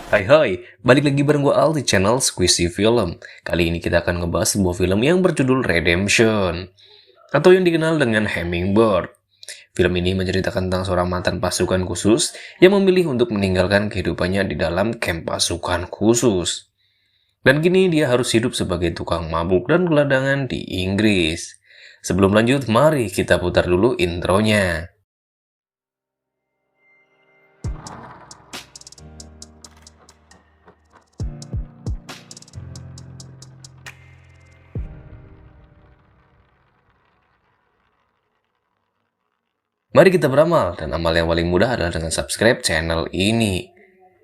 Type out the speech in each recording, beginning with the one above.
Hai hai, balik lagi bareng gue Al di channel Squishy Film. Kali ini kita akan ngebahas sebuah film yang berjudul Redemption, atau yang dikenal dengan Hummingbird. Film ini menceritakan tentang seorang mantan pasukan khusus yang memilih untuk meninggalkan kehidupannya di dalam kamp pasukan khusus. Dan kini dia harus hidup sebagai tukang mabuk dan gelandangan di Inggris. Sebelum lanjut, mari kita putar dulu intronya. Mari kita beramal, dan amal yang paling mudah adalah dengan subscribe channel ini.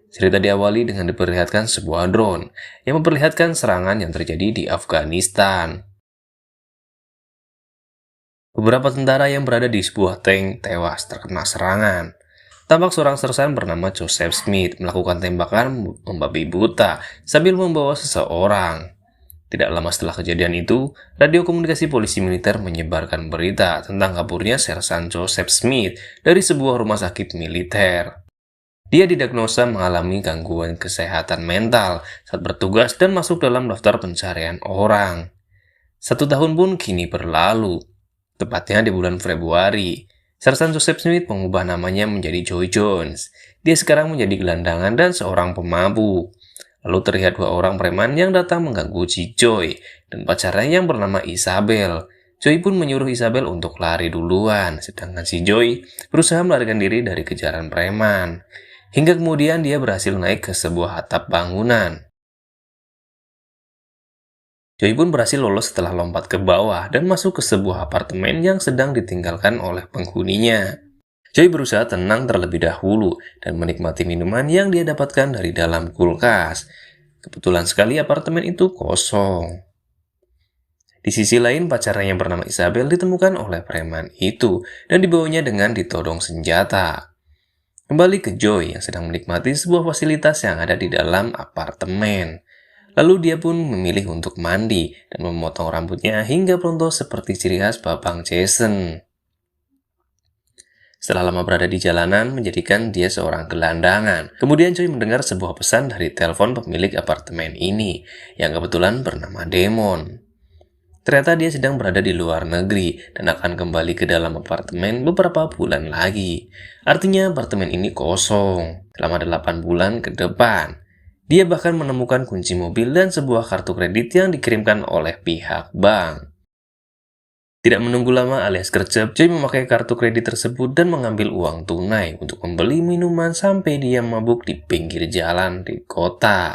Cerita diawali dengan diperlihatkan sebuah drone yang memperlihatkan serangan yang terjadi di Afghanistan. Beberapa tentara yang berada di sebuah tank tewas terkena serangan. Tampak seorang sersan bernama Joseph Smith melakukan tembakan membabi buta sambil membawa seseorang. Tidak lama setelah kejadian itu, radio komunikasi polisi militer menyebarkan berita tentang kaburnya Sersan Joseph Smith dari sebuah rumah sakit militer. Dia didiagnosa mengalami gangguan kesehatan mental saat bertugas dan masuk dalam daftar pencarian orang. 1 tahun pun kini berlalu, tepatnya di bulan Februari. Sersan Joseph Smith mengubah namanya menjadi Joy Jones. Dia sekarang menjadi gelandangan dan seorang pemabuk. Lalu terlihat 2 orang preman yang datang mengganggu si Joy dan pacarnya yang bernama Isabel. Joy pun menyuruh Isabel untuk lari duluan, sedangkan si Joy berusaha melarikan diri dari kejaran preman. Hingga kemudian dia berhasil naik ke sebuah atap bangunan. Joy pun berhasil lolos setelah lompat ke bawah dan masuk ke sebuah apartemen yang sedang ditinggalkan oleh penghuninya. Joy berusaha tenang terlebih dahulu dan menikmati minuman yang dia dapatkan dari dalam kulkas. Kebetulan sekali apartemen itu kosong. Di sisi lain, pacarnya yang bernama Isabel ditemukan oleh preman itu dan dibawanya dengan ditodong senjata. Kembali ke Joy yang sedang menikmati sebuah fasilitas yang ada di dalam apartemen. Lalu dia pun memilih untuk mandi dan memotong rambutnya hingga pronto seperti ciri khas Babang Jason. Setelah lama berada di jalanan, menjadikan dia seorang gelandangan. Kemudian Joy mendengar sebuah pesan dari telepon pemilik apartemen ini, yang kebetulan bernama Demon. Ternyata dia sedang berada di luar negeri dan akan kembali ke dalam apartemen beberapa bulan lagi. Artinya apartemen ini kosong selama 8 bulan ke depan. Dia bahkan menemukan kunci mobil dan sebuah kartu kredit yang dikirimkan oleh pihak bank. Tidak menunggu lama alias gercep, Joy memakai kartu kredit tersebut dan mengambil uang tunai untuk membeli minuman sampai dia mabuk di pinggir jalan di kota.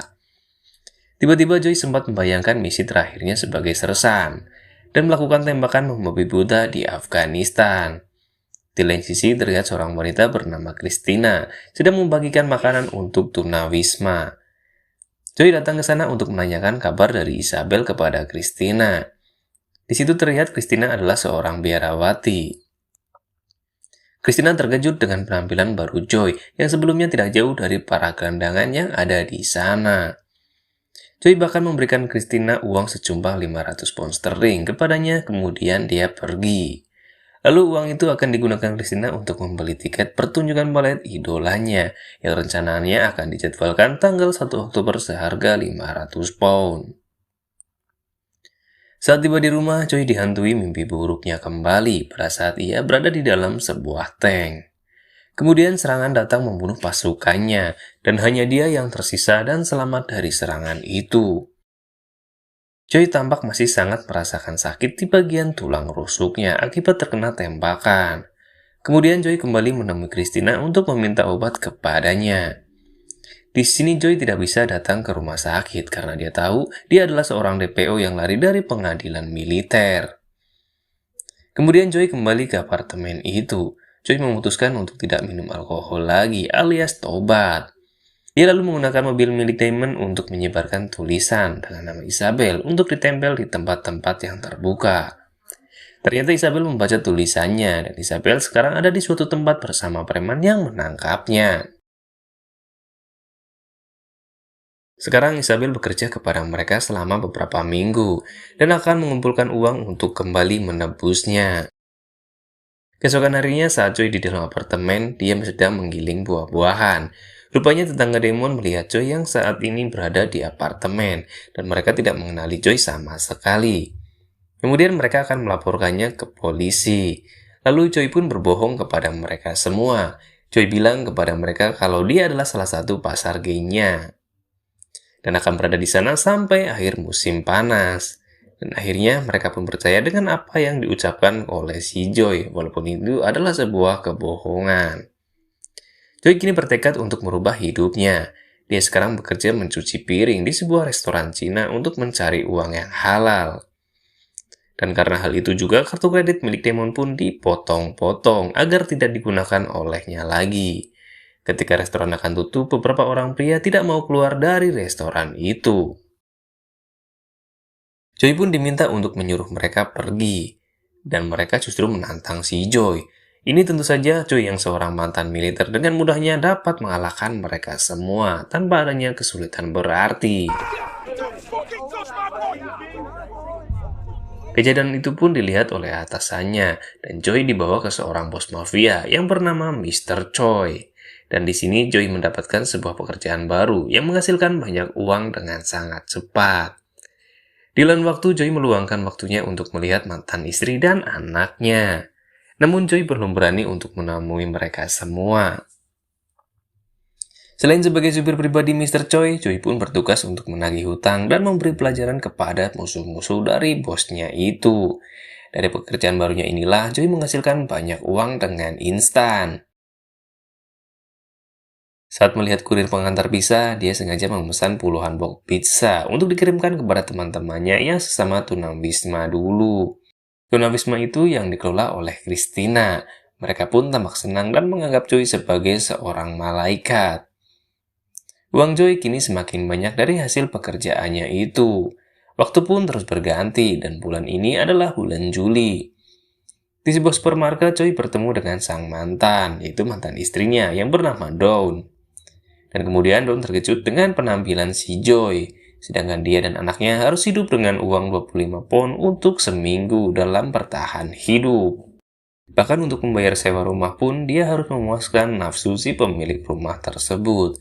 Tiba-tiba Joy sempat membayangkan misi terakhirnya sebagai sersan dan melakukan tembakan membabi buta di Afghanistan. Di lain sisi terlihat seorang wanita bernama Christina sedang membagikan makanan untuk tunawisma. Joy datang ke sana untuk menanyakan kabar dari Isabel kepada Christina. Di situ terlihat Christina adalah seorang biarawati. Christina terkejut dengan penampilan baru Joy yang sebelumnya tidak jauh dari para gelandangan yang ada di sana. Joy bahkan memberikan Christina uang sejumlah 500 pound sterling kepadanya, kemudian dia pergi. Lalu uang itu akan digunakan Christina untuk membeli tiket pertunjukan balet idolanya yang rencananya akan dijadwalkan tanggal 1 Oktober seharga 500 pound. Saat tiba di rumah, Joy dihantui mimpi buruknya kembali pada saat ia berada di dalam sebuah tank. Kemudian serangan datang membunuh pasukannya, dan hanya dia yang tersisa dan selamat dari serangan itu. Joy tampak masih sangat merasakan sakit di bagian tulang rusuknya akibat terkena tembakan. Kemudian Joy kembali menemui Christina untuk meminta obat kepadanya. Di sini Joy tidak bisa datang ke rumah sakit karena dia tahu dia adalah seorang DPO yang lari dari pengadilan militer. Kemudian Joy kembali ke apartemen itu. Joy memutuskan untuk tidak minum alkohol lagi alias tobat. Dia lalu menggunakan mobil milik Damon untuk menyebarkan tulisan dengan nama Isabel untuk ditempel di tempat-tempat yang terbuka. Ternyata Isabel membaca tulisannya dan Isabel sekarang ada di suatu tempat bersama preman yang menangkapnya. Sekarang Isabel bekerja kepada mereka selama beberapa minggu dan akan mengumpulkan uang untuk kembali menebusnya. Keesokan harinya saat Joy di dalam apartemen, dia sedang menggiling buah-buahan. Rupanya tetangga Damon melihat Joy yang saat ini berada di apartemen, dan mereka tidak mengenali Joy sama sekali. Kemudian mereka akan melaporkannya ke polisi. Lalu Joy pun berbohong kepada mereka semua. Joy bilang kepada mereka kalau dia adalah salah satu pasar gay-nya, dan akan berada di sana sampai akhir musim panas. Dan akhirnya mereka pun percaya dengan apa yang diucapkan oleh si Joy, walaupun itu adalah sebuah kebohongan. Joy kini bertekad untuk merubah hidupnya. Dia sekarang bekerja mencuci piring di sebuah restoran Cina untuk mencari uang yang halal. Dan karena hal itu juga, kartu kredit milik Damon pun dipotong-potong agar tidak digunakan olehnya lagi. Ketika restoran akan tutup, beberapa orang pria tidak mau keluar dari restoran itu. Joy pun diminta untuk menyuruh mereka pergi, dan mereka justru menantang si Joy. Ini tentu saja Joy yang seorang mantan militer dengan mudahnya dapat mengalahkan mereka semua tanpa adanya kesulitan berarti. Kejadian itu pun dilihat oleh atasannya, dan Joy dibawa ke seorang bos mafia yang bernama Mr. Choi. Dan di sini Joy mendapatkan sebuah pekerjaan baru yang menghasilkan banyak uang dengan sangat cepat. Di lain waktu, Joy meluangkan waktunya untuk melihat mantan istri dan anaknya. Namun Joy belum berani untuk menemui mereka semua. Selain sebagai supir pribadi Mr. Choi, Joy pun bertugas untuk menagih hutang dan memberi pelajaran kepada musuh-musuh dari bosnya itu. Dari pekerjaan barunya inilah, Joy menghasilkan banyak uang dengan instan. Saat melihat kurir pengantar pizza, dia sengaja memesan puluhan box pizza untuk dikirimkan kepada teman-temannya yang sesama tunawisma dulu. Tunawisma itu yang dikelola oleh Christina. Mereka pun tampak senang dan menganggap Joy sebagai seorang malaikat. Uang Joy kini semakin banyak dari hasil pekerjaannya itu. Waktu pun terus berganti, dan bulan ini adalah bulan Juli. Di sebuah supermarket, Joy bertemu dengan sang mantan, yaitu mantan istrinya yang bernama Dawn. Dan kemudian Dawn terkejut dengan penampilan si Joy. Sedangkan dia dan anaknya harus hidup dengan uang 25 pound untuk seminggu dalam bertahan hidup. Bahkan untuk membayar sewa rumah pun dia harus memuaskan nafsu si pemilik rumah tersebut.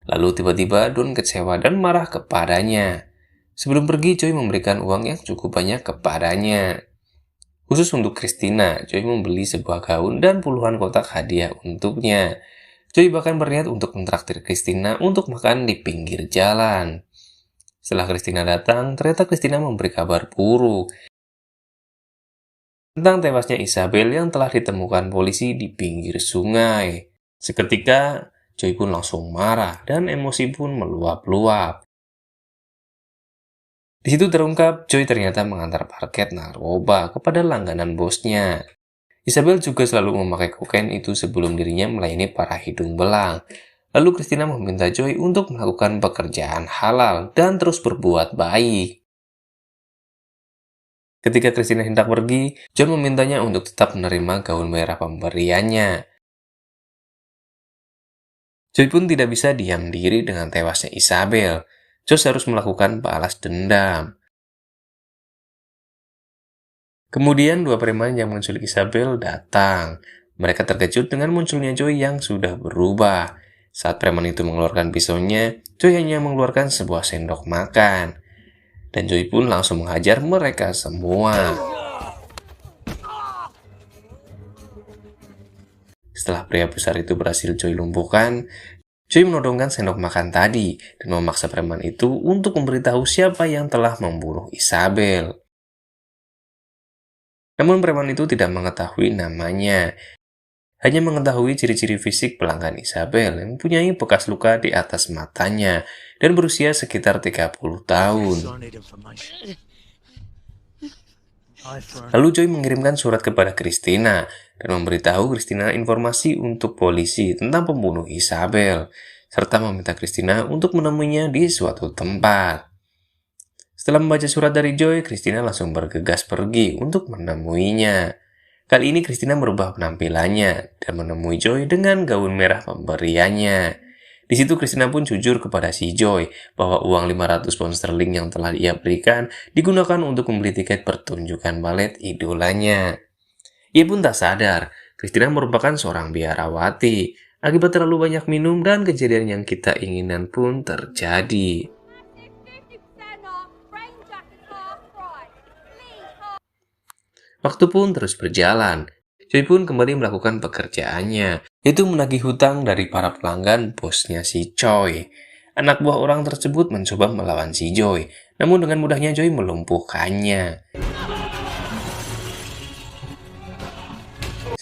Lalu tiba-tiba Dawn kecewa dan marah kepadanya. Sebelum pergi, Joy memberikan uang yang cukup banyak kepadanya. Khusus untuk Christina, Joy membeli sebuah gaun dan puluhan kotak hadiah untuknya. Joy bahkan berniat untuk mentraktir Christina untuk makan di pinggir jalan. Setelah Christina datang, ternyata Christina memberi kabar buruk tentang tewasnya Isabel yang telah ditemukan polisi di pinggir sungai. Seketika, Joy pun langsung marah dan emosi pun meluap-luap. Di situ terungkap, Joy ternyata mengantar paket narkoba kepada langganan bosnya. Isabel juga selalu memakai kokain itu sebelum dirinya melayani para hidung belang. Lalu Christina meminta Joy untuk melakukan pekerjaan halal dan terus berbuat baik. Ketika Christina hendak pergi, John memintanya untuk tetap menerima gaun merah pemberiannya. Joy pun tidak bisa diam diri dengan tewasnya Isabel. Josh harus melakukan balas dendam. Kemudian dua preman yang menculik Isabel datang. Mereka terkejut dengan munculnya Joy yang sudah berubah. Saat preman itu mengeluarkan pisaunya, Joy hanya mengeluarkan sebuah sendok makan. Dan Joy pun langsung menghajar mereka semua. Setelah pria besar itu berhasil Joy lumpuhkan, Joy menodongkan sendok makan tadi dan memaksa preman itu untuk memberitahu siapa yang telah membunuh Isabel. Namun preman itu tidak mengetahui namanya, hanya mengetahui ciri-ciri fisik pelanggan Isabel yang mempunyai bekas luka di atas matanya dan berusia sekitar 30 tahun. Lalu Joy mengirimkan surat kepada Christina dan memberitahu Christina informasi untuk polisi tentang pembunuh Isabel, serta meminta Christina untuk menemuinya di suatu tempat. Setelah membaca surat dari Joy, Christina langsung bergegas pergi untuk menemuinya. Kali ini Christina merubah penampilannya dan menemui Joy dengan gaun merah pemberiannya. Di situ Christina pun jujur kepada si Joy bahwa uang 500 pound sterling yang telah ia berikan digunakan untuk membeli tiket pertunjukan balet idolanya. Ia pun tak sadar Christina merupakan seorang biarawati. Akibat terlalu banyak minum dan kejadian yang kita inginkan pun terjadi. Waktu pun terus berjalan. Choi pun kembali melakukan pekerjaannya, yaitu menagih hutang dari para pelanggan bosnya si Choi. Anak buah orang tersebut mencoba melawan si Choi, namun dengan mudahnya Choi melumpuhkannya.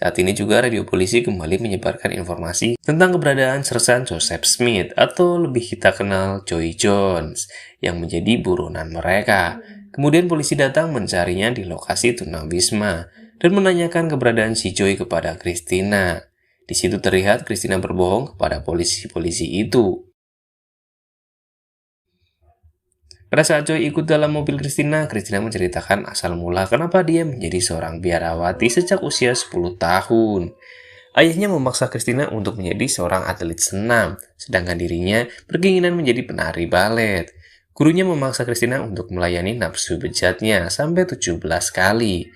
Saat ini juga radio polisi kembali menyebarkan informasi tentang keberadaan Sersan Joseph Smith atau lebih kita kenal Choi Jones yang menjadi buronan mereka. Kemudian polisi datang mencarinya di lokasi tunawisma dan menanyakan keberadaan si Choi kepada Christina. Di situ terlihat Christina berbohong kepada polisi-polisi itu. Pada saat Choi ikut dalam mobil Christina menceritakan asal mula kenapa dia menjadi seorang biarawati sejak usia 10 tahun. Ayahnya memaksa Christina untuk menjadi seorang atlet senam, sedangkan dirinya berkeinginan menjadi penari balet. Gurunya memaksa Christina untuk melayani nafsu bejatnya sampai 17 kali.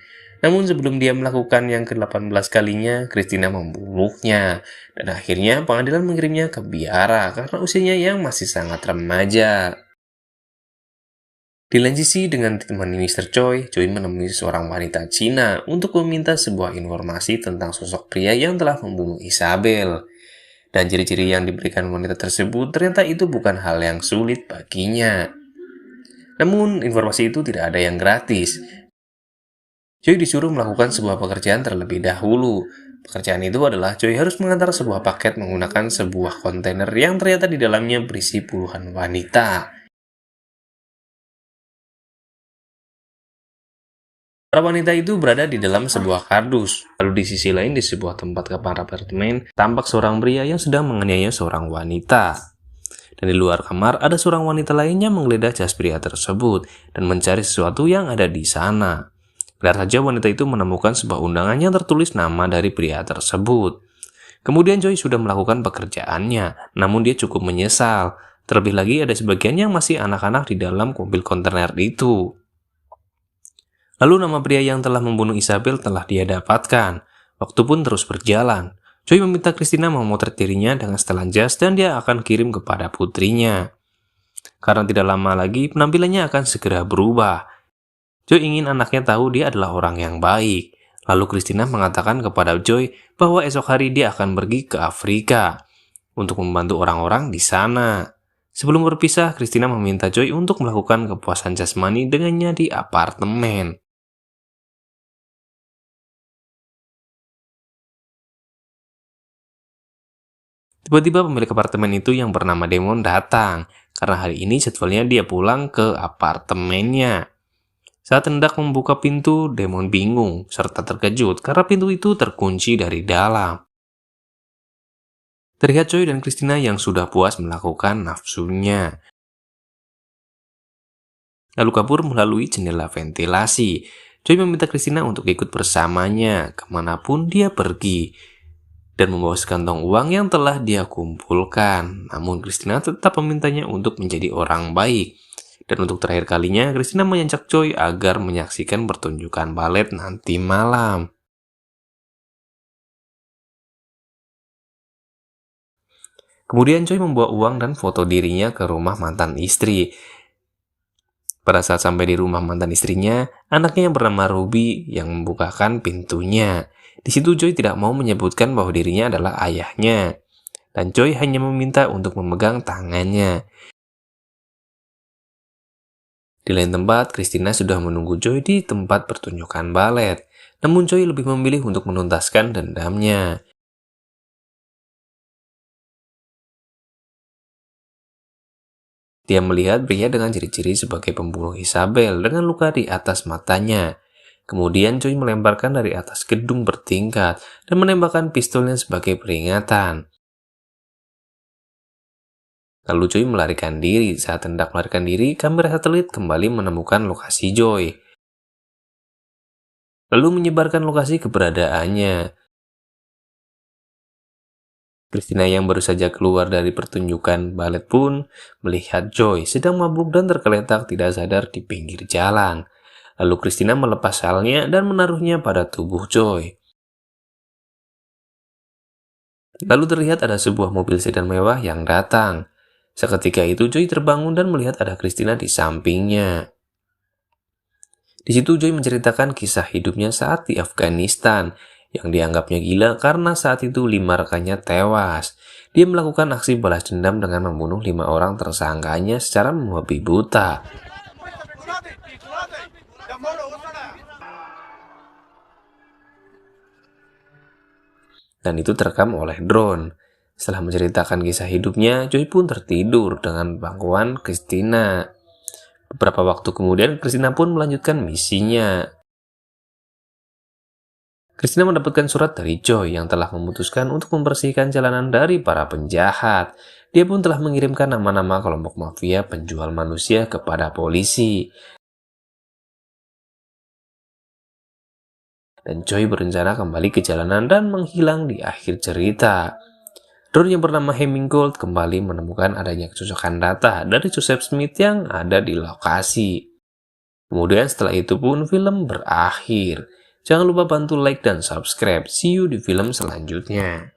Namun sebelum dia melakukan yang ke-18 kalinya, Christina membunuhnya. Dan akhirnya pengadilan mengirimnya ke biara karena usianya yang masih sangat remaja. Di lain sisi, dengan ditemani Mr. Choi menemui seorang wanita Cina untuk meminta sebuah informasi tentang sosok pria yang telah membunuh Isabel. Dan ciri-ciri yang diberikan wanita tersebut ternyata itu bukan hal yang sulit baginya. Namun, informasi itu tidak ada yang gratis. Choi disuruh melakukan sebuah pekerjaan terlebih dahulu. Pekerjaan itu adalah Choi harus mengantar sebuah paket menggunakan sebuah kontainer yang ternyata di dalamnya berisi puluhan wanita. Para wanita itu berada di dalam sebuah kardus. Lalu di sisi lain, di sebuah tempat kamar apartemen, tampak seorang pria yang sedang menganiaya seorang wanita. Dan di luar kamar, ada seorang wanita lainnya menggeledah jas pria tersebut dan mencari sesuatu yang ada di sana. Benar saja wanita itu menemukan sebuah undangan yang tertulis nama dari pria tersebut. Kemudian Choi sudah melakukan pekerjaannya, namun dia cukup menyesal. Terlebih lagi ada sebagian yang masih anak-anak di dalam mobil kontainer itu. Lalu nama pria yang telah membunuh Isabel telah dia dapatkan. Waktu pun terus berjalan. Choi meminta Christina memotret dirinya dengan setelan jas dan dia akan kirim kepada putrinya. Karena tidak lama lagi penampilannya akan segera berubah. Choi ingin anaknya tahu dia adalah orang yang baik. Lalu Christina mengatakan kepada Choi bahwa esok hari dia akan pergi ke Afrika untuk membantu orang-orang di sana. Sebelum berpisah, Christina meminta Choi untuk melakukan kepuasan jasmani dengannya di apartemen. Tiba-tiba pemilik apartemen itu yang bernama Demon datang, karena hari ini jadwalnya dia pulang ke apartemennya. Saat hendak membuka pintu, Demon bingung serta terkejut karena pintu itu terkunci dari dalam. Terlihat Choi dan Christina yang sudah puas melakukan nafsunya. Lalu kabur melalui jendela ventilasi. Choi meminta Christina untuk ikut bersamanya kemanapun dia pergi dan membawa sekantong uang yang telah dia kumpulkan. Namun Christina tetap memintanya untuk menjadi orang baik. Dan untuk terakhir kalinya, Christina menyancak Choi agar menyaksikan pertunjukan balet nanti malam. Kemudian Choi membawa uang dan foto dirinya ke rumah mantan istri. Pada saat sampai di rumah mantan istrinya, anaknya yang bernama Ruby yang membukakan pintunya. Di situ Choi tidak mau menyebutkan bahwa dirinya adalah ayahnya. Dan Choi hanya meminta untuk memegang tangannya. Di lain tempat, Christina sudah menunggu Choi di tempat pertunjukan balet. Namun Choi lebih memilih untuk menuntaskan dendamnya. Dia melihat pria dengan ciri-ciri sebagai pembunuh Isabel dengan luka di atas matanya. Kemudian Choi melemparkan dari atas gedung bertingkat dan menembakkan pistolnya sebagai peringatan. Lalu Choi melarikan diri. Saat hendak melarikan diri, kamera satelit kembali menemukan lokasi Choi. Lalu menyebarkan lokasi keberadaannya. Christina yang baru saja keluar dari pertunjukan balet pun melihat Choi sedang mabuk dan tergeletak tidak sadar di pinggir jalan. Lalu Christina melepas salnya dan menaruhnya pada tubuh Choi. Lalu terlihat ada sebuah mobil sedan mewah yang datang. Seketika itu Joy terbangun dan melihat ada Christina di sampingnya. Di situ Joy menceritakan kisah hidupnya saat di Afghanistan, yang dianggapnya gila karena saat itu 5 rekannya tewas. Dia melakukan aksi balas dendam dengan membunuh 5 orang tersangkanya secara membabi buta. Dan itu terekam oleh drone. Setelah menceritakan kisah hidupnya, Joy pun tertidur dengan pangkuan Christina. Beberapa waktu kemudian, Christina pun melanjutkan misinya. Christina mendapatkan surat dari Joy yang telah memutuskan untuk membersihkan jalanan dari para penjahat. Dia pun telah mengirimkan nama-nama kelompok mafia penjual manusia kepada polisi. Dan Joy berencana kembali ke jalanan dan menghilang di akhir cerita. Drone yang bernama Heminggold kembali menemukan adanya kecocokan data dari Joseph Smith yang ada di lokasi. Kemudian setelah itu pun film berakhir. Jangan lupa bantu like dan subscribe. See you di film selanjutnya.